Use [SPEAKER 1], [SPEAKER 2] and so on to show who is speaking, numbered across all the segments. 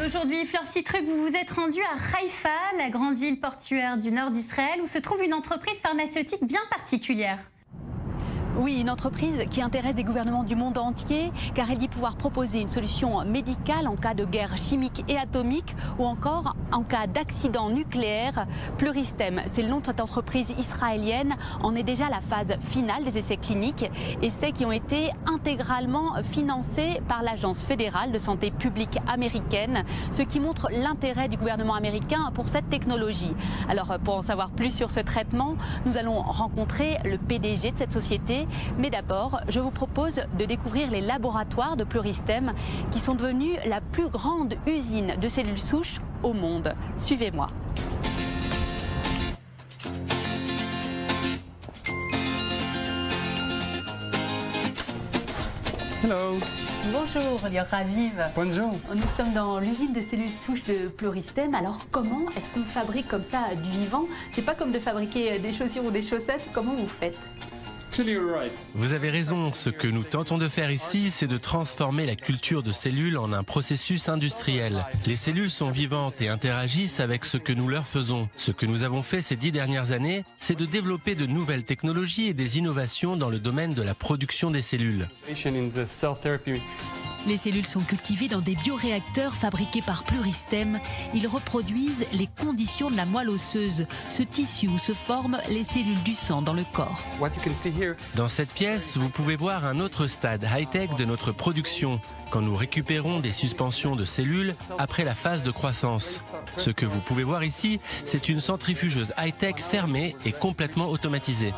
[SPEAKER 1] aujourd'hui, Fleur Citruc, vous vous êtes rendue à Haïfa, la grande ville portuaire du nord d'Israël, où se trouve une entreprise pharmaceutique bien particulière.
[SPEAKER 2] Oui, une entreprise qui intéresse des gouvernements du monde entier, car elle dit pouvoir proposer une solution médicale en cas de guerre chimique et atomique ou encore en cas d'accident nucléaire. Pluristem, c'est le nom de cette entreprise israélienne, en est déjà à la phase finale des essais cliniques, essais qui ont été intégralement financés par l'Agence fédérale de santé publique américaine, ce qui montre l'intérêt du gouvernement américain pour cette technologie. Alors, pour en savoir plus sur ce traitement, nous allons rencontrer le PDG de cette société. Mais d'abord, je vous propose de découvrir les laboratoires de Pluristem qui sont devenus la plus grande usine de cellules souches au monde. Suivez-moi.
[SPEAKER 3] Hello.
[SPEAKER 2] Bonjour, Lior Raviv.
[SPEAKER 3] Bonjour.
[SPEAKER 2] Nous sommes dans l'usine de cellules souches de Pluristem. Alors comment est-ce qu'on fabrique comme ça du vivant? C'est pas comme de fabriquer des chaussures ou des chaussettes. Comment vous faites?
[SPEAKER 4] Vous avez raison, ce que nous tentons de faire ici, c'est de transformer la culture de cellules en un processus industriel. Les cellules sont vivantes et interagissent avec ce que nous leur faisons. Ce que nous avons fait ces 10 dernières années, c'est de développer de nouvelles technologies et des innovations dans le domaine de la production des cellules.
[SPEAKER 2] Les cellules sont cultivées dans des bioréacteurs fabriqués par Pluristem. Ils reproduisent les conditions de la moelle osseuse, ce tissu où se forment les cellules du sang dans le corps.
[SPEAKER 4] Dans cette pièce, vous pouvez voir un autre stade high-tech de notre production, quand nous récupérons des suspensions de cellules après la phase de croissance. Ce que vous pouvez voir ici, c'est une centrifugeuse high-tech fermée et complètement automatisée.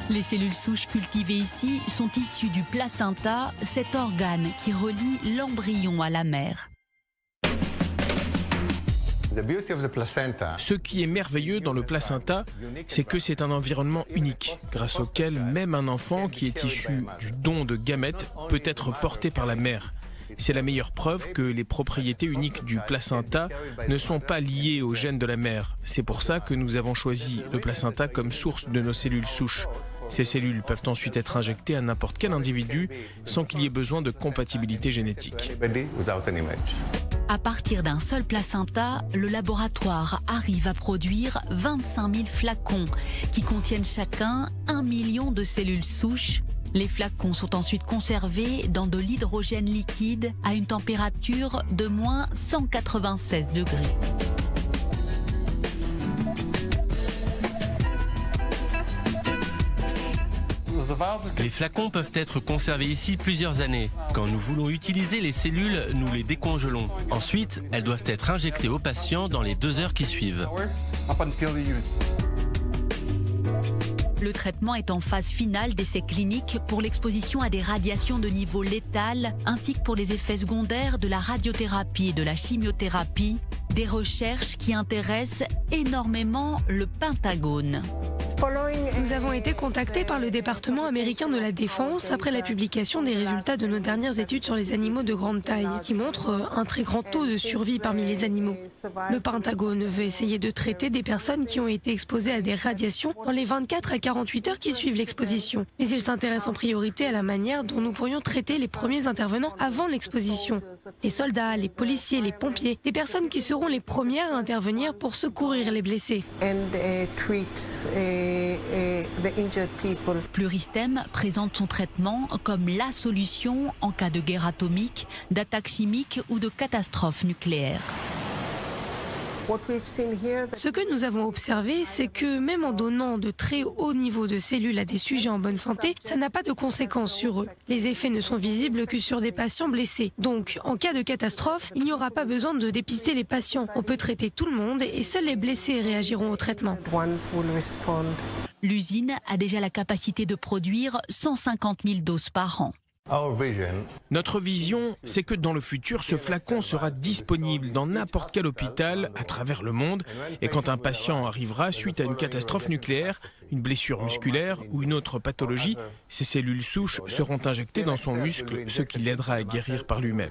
[SPEAKER 2] Les cellules souches cultivées ici sont issues du placenta, cet organe qui relie l'embryon à la mère.
[SPEAKER 5] Ce qui est merveilleux dans le placenta, c'est que c'est un environnement unique, grâce auquel même un enfant qui est issu du don de gamètes peut être porté par la mère. C'est la meilleure preuve que les propriétés uniques du placenta ne sont pas liées aux gènes de la mère. C'est pour ça que nous avons choisi le placenta comme source de nos cellules souches. Ces cellules peuvent ensuite être injectées à n'importe quel individu sans qu'il y ait besoin de compatibilité génétique.
[SPEAKER 2] À partir d'un seul placenta, le laboratoire arrive à produire 25 000 flacons qui contiennent chacun 1 million de cellules souches. Les flacons sont ensuite conservés dans de l'hydrogène liquide à une température de moins 196 degrés.
[SPEAKER 4] Les flacons peuvent être conservés ici plusieurs années. Quand nous voulons utiliser les cellules, nous les décongelons. Ensuite, elles doivent être injectées aux patients dans les 2 heures qui suivent.
[SPEAKER 2] Le traitement est en phase finale d'essais cliniques pour l'exposition à des radiations de niveau létal, ainsi que pour les effets secondaires de la radiothérapie et de la chimiothérapie, des recherches qui intéressent énormément le Pentagone.
[SPEAKER 6] Nous avons été contactés par le département américain de la Défense après la publication des résultats de nos dernières études sur les animaux de grande taille, qui montrent un très grand taux de survie parmi les animaux. Le Pentagone veut essayer de traiter des personnes qui ont été exposées à des radiations dans les 24 à 48 heures qui suivent l'exposition. Mais il s'intéresse en priorité à la manière dont nous pourrions traiter les premiers intervenants avant l'exposition. Les soldats, les policiers, les pompiers, des personnes qui seront les premières à intervenir pour secourir les blessés.
[SPEAKER 2] Pluristem présente son traitement comme la solution en cas de guerre atomique, d'attaque chimique ou de catastrophe nucléaire.
[SPEAKER 6] Ce que nous avons observé, c'est que même en donnant de très hauts niveaux de cellules à des sujets en bonne santé, ça n'a pas de conséquences sur eux. Les effets ne sont visibles que sur des patients blessés. Donc, en cas de catastrophe, il n'y aura pas besoin de dépister les patients. On peut traiter tout le monde et seuls les blessés réagiront au traitement.
[SPEAKER 2] L'usine a déjà la capacité de produire 150 000 doses par an.
[SPEAKER 5] Notre vision, c'est que dans le futur, ce flacon sera disponible dans n'importe quel hôpital à travers le monde. Et quand un patient arrivera suite à une catastrophe nucléaire, une blessure musculaire ou une autre pathologie, ces cellules souches seront injectées dans son muscle, ce qui l'aidera à guérir par lui-même.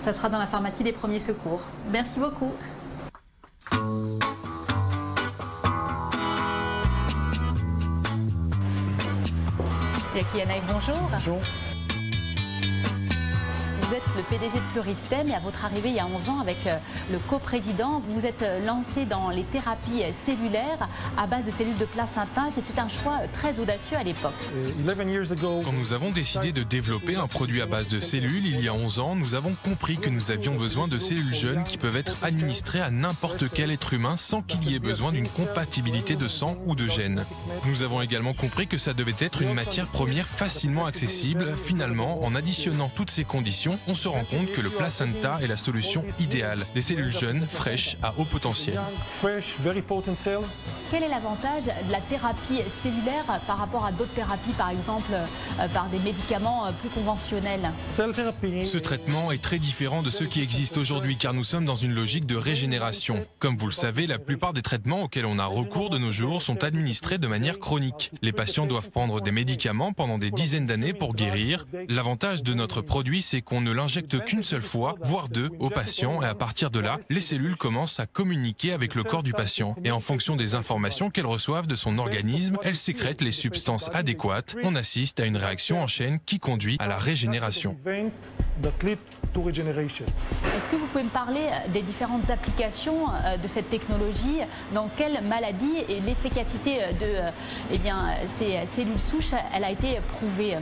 [SPEAKER 2] Ça sera dans la pharmacie des premiers secours. Merci beaucoup. Yaki Anaï, bonjour.
[SPEAKER 3] Bonjour.
[SPEAKER 2] Vous êtes le PDG de Pluristem et à votre arrivée il y a 11 ans avec le coprésident, vous vous êtes lancé dans les thérapies cellulaires à base de cellules de placenta. C'était un choix très audacieux à l'époque.
[SPEAKER 3] Quand nous avons décidé de développer un produit à base de cellules il y a 11 ans, nous avons compris que nous avions besoin de cellules jeunes qui peuvent être administrées à n'importe quel être humain sans qu'il y ait besoin d'une compatibilité de sang ou de gènes. Nous avons également compris que ça devait être une matière première facilement accessible. Finalement, en additionnant toutes ces conditions, on se rend compte que le placenta est la solution idéale. Des cellules jeunes, fraîches, à haut potentiel.
[SPEAKER 2] Quel est l'avantage de la thérapie cellulaire par rapport à d'autres thérapies, par exemple par des médicaments plus conventionnels?
[SPEAKER 3] Ce traitement est très différent de ceux qui existent aujourd'hui car nous sommes dans une logique de régénération. Comme vous le savez, la plupart des traitements auxquels on a recours de nos jours sont administrés de manière chronique. Les patients doivent prendre des médicaments pendant des dizaines d'années pour guérir. L'avantage de notre produit, c'est qu'on ne l'injecte qu'une seule fois, voire deux, au patient et à partir de là, les cellules commencent à communiquer avec le corps du patient. Et en fonction des informations qu'elles reçoivent de son organisme, elles sécrètent les substances adéquates. On assiste à une réaction en chaîne qui conduit à la régénération.
[SPEAKER 2] Est-ce que vous pouvez me parler des différentes applications de cette technologie? Dans quelle maladie et l'efficacité de ces cellules souches elle a été prouvée?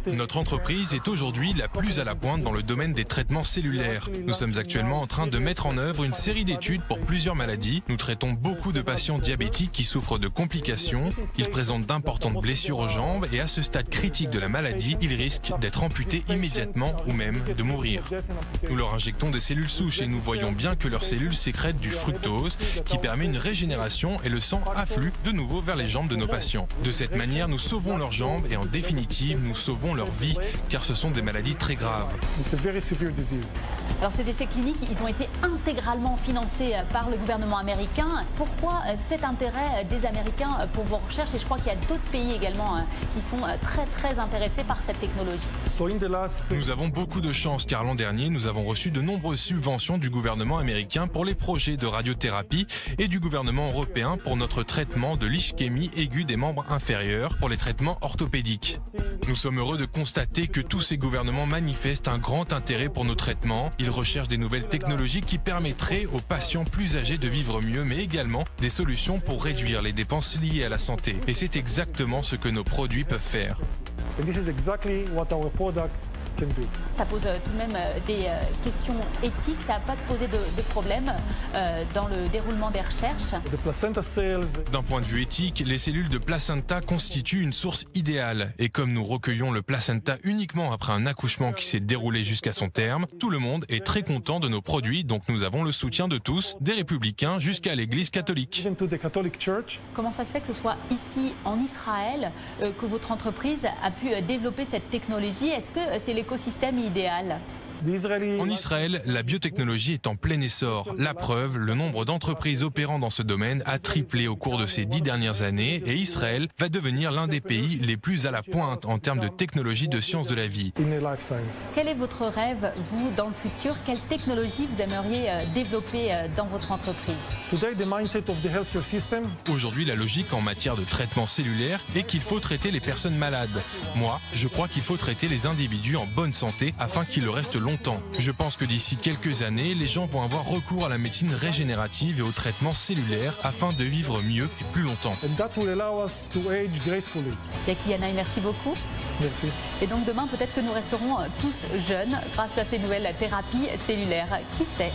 [SPEAKER 3] Notre entreprise est aujourd'hui la plus à la pointe dans le domaine des traitements cellulaires. Nous sommes actuellement en train de mettre en œuvre une série d'études pour plusieurs maladies. Nous traitons beaucoup de patients diabétiques qui souffrent de complications. Ils présentent d'importantes blessures aux jambes et à ce stade critique de la maladie, ils risquent d'être amputés immédiatement ou même de mourir. Nous leur injectons des cellules souches et nous voyons bien que leurs cellules sécrètent du fructose qui permet une régénération et le sang afflue de nouveau vers les jambes de nos patients. De cette manière, nous sauvons leurs jambes et en définitive, nous sauvons leur vie car ce sont des maladies très graves.
[SPEAKER 2] Alors ces essais cliniques, ils ont été intégralement financés par le gouvernement américain. Pourquoi cet intérêt des Américains pour vos recherches? Et je crois qu'il y a d'autres pays également qui sont très intéressés par cette technologie.
[SPEAKER 3] Nous avons beaucoup de chance car l'an dernier, nous avons reçu de nombreuses subventions du gouvernement américain pour les projets de radiothérapie et du gouvernement européen pour notre traitement de l'ischémie aiguë des membres inférieurs pour les traitements orthopédiques. Nous sommes heureux de constater que tous ces gouvernements manifestent un grand intérêt pour nos traitements. Ils recherchent des nouvelles technologies qui permettraient aux patients plus âgés de vivre mieux, mais également des solutions pour réduire les dépenses liées à la santé. Et c'est exactement ce que nos produits peuvent faire.
[SPEAKER 2] Ça pose tout de même des questions éthiques, ça n'a pas posé de problème dans le déroulement des recherches.
[SPEAKER 3] D'un point de vue éthique, les cellules de placenta constituent une source idéale. Et comme nous recueillons le placenta uniquement après un accouchement qui s'est déroulé jusqu'à son terme, tout le monde est très content de nos produits, donc nous avons le soutien de tous, des républicains jusqu'à l'Église catholique.
[SPEAKER 2] Comment ça se fait que ce soit ici en Israël que votre entreprise a pu développer cette technologie? Est-ce que c'est l'écosystème idéal?
[SPEAKER 3] En Israël, la biotechnologie est en plein essor. La preuve, le nombre d'entreprises opérant dans ce domaine a triplé au cours de ces 10 dernières années et Israël va devenir l'un des pays les plus à la pointe en termes de technologie de sciences de la vie.
[SPEAKER 2] Quel est votre rêve, vous, dans le futur? Quelle technologie vous aimeriez développer dans votre entreprise?
[SPEAKER 3] Aujourd'hui, la logique en matière de traitement cellulaire est qu'il faut traiter les personnes malades. Moi, je crois qu'il faut traiter les individus en bonne santé afin qu'ils le restent longtemps. Je pense que d'ici quelques années, les gens vont avoir recours à la médecine régénérative et au traitement cellulaire afin de vivre mieux et plus longtemps.
[SPEAKER 2] Yaki Yanaï, merci beaucoup.
[SPEAKER 7] Merci.
[SPEAKER 2] Et donc demain, peut-être que nous resterons tous jeunes grâce à ces nouvelles thérapies cellulaires. Qui sait?